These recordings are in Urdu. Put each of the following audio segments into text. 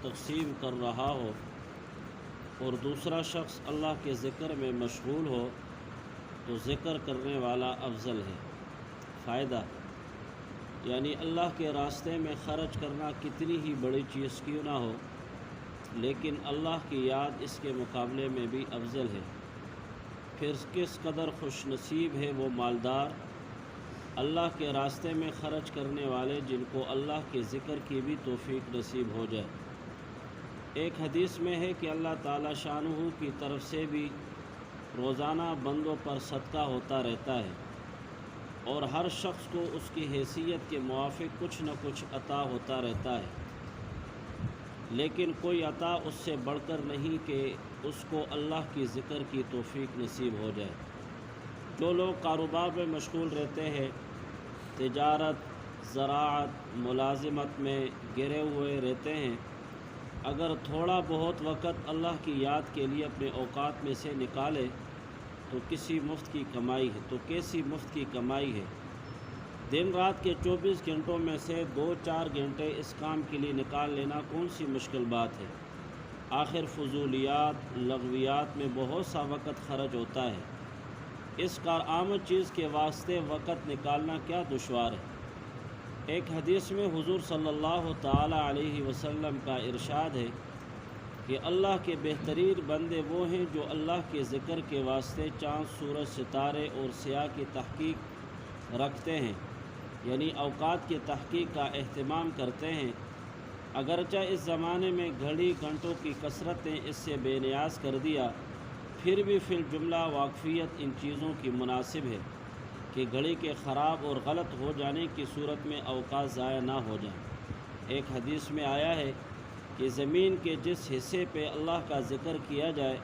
تقسیم کر رہا ہو اور دوسرا شخص اللہ کے ذکر میں مشغول ہو تو ذکر کرنے والا افضل ہے۔ فائدہ یعنی اللہ کے راستے میں خرچ کرنا کتنی ہی بڑی چیز کیوں نہ ہو، لیکن اللہ کی یاد اس کے مقابلے میں بھی افضل ہے۔ پھر کس قدر خوش نصیب ہے وہ مالدار، اللہ کے راستے میں خرچ کرنے والے جن کو اللہ کے ذکر کی بھی توفیق نصیب ہو جائے۔ ایک حدیث میں ہے کہ اللہ تعالی شانہ کی طرف سے بھی روزانہ بندوں پر صدقہ ہوتا رہتا ہے اور ہر شخص کو اس کی حیثیت کے موافق کچھ نہ کچھ عطا ہوتا رہتا ہے، لیکن کوئی عطا اس سے بڑھ کر نہیں کہ اس کو اللہ کی ذکر کی توفیق نصیب ہو جائے۔ جو لوگ کاروبار میں مشغول رہتے ہیں، تجارت، زراعت، ملازمت میں گرے ہوئے رہتے ہیں، اگر تھوڑا بہت وقت اللہ کی یاد کے لیے اپنے اوقات میں سے نکالے تو کیسی مفت کی کمائی ہے۔ دن رات کے 24 گھنٹوں میں سے 2-4 گھنٹے اس کام کے لیے نکال لینا کون سی مشکل بات ہے۔ آخر فضولیات، لغویات میں بہت سا وقت خرچ ہوتا ہے، اس کارآمد چیز کے واسطے وقت نکالنا کیا دشوار ہے۔ ایک حدیث میں حضور صلی اللہ تعالی علیہ وسلم کا ارشاد ہے کہ اللہ کے بہترین بندے وہ ہیں جو اللہ کے ذکر کے واسطے چاند، سورج، ستارے اور سیاہ کی تحقیق رکھتے ہیں، یعنی اوقات کی تحقیق کا اہتمام کرتے ہیں۔ اگرچہ اس زمانے میں گھڑی گھنٹوں کی کثرت نے اس سے بے نیاز کر دیا، پھر بھی فی الجملہ واقفیت ان چیزوں کی مناسب ہے کہ گھڑی کے خراب اور غلط ہو جانے کی صورت میں اوقات ضائع نہ ہو جائیں۔ ایک حدیث میں آیا ہے کہ زمین کے جس حصے پہ اللہ کا ذکر کیا جائے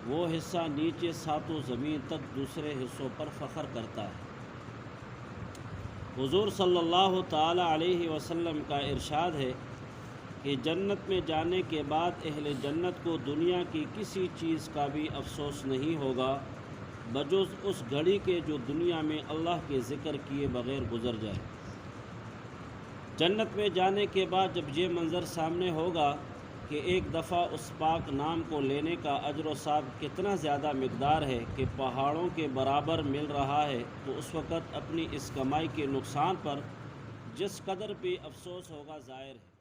وہ حصہ نیچے ساتوں زمین تک دوسرے حصوں پر فخر کرتا ہے۔ حضور صلی اللہ تعالی علیہ وسلم کا ارشاد ہے کہ جنت میں جانے کے بعد اہل جنت کو دنیا کی کسی چیز کا بھی افسوس نہیں ہوگا بجز اس گھڑی کے جو دنیا میں اللہ کے ذکر کیے بغیر گزر جائے۔ جنت میں جانے کے بعد جب یہ منظر سامنے ہوگا کہ ایک دفعہ اس پاک نام کو لینے کا اجر و ثواب کتنا زیادہ مقدار ہے کہ پہاڑوں کے برابر مل رہا ہے، تو اس وقت اپنی اس کمائی کے نقصان پر جس قدر بھی افسوس ہوگا ظاہر ہے۔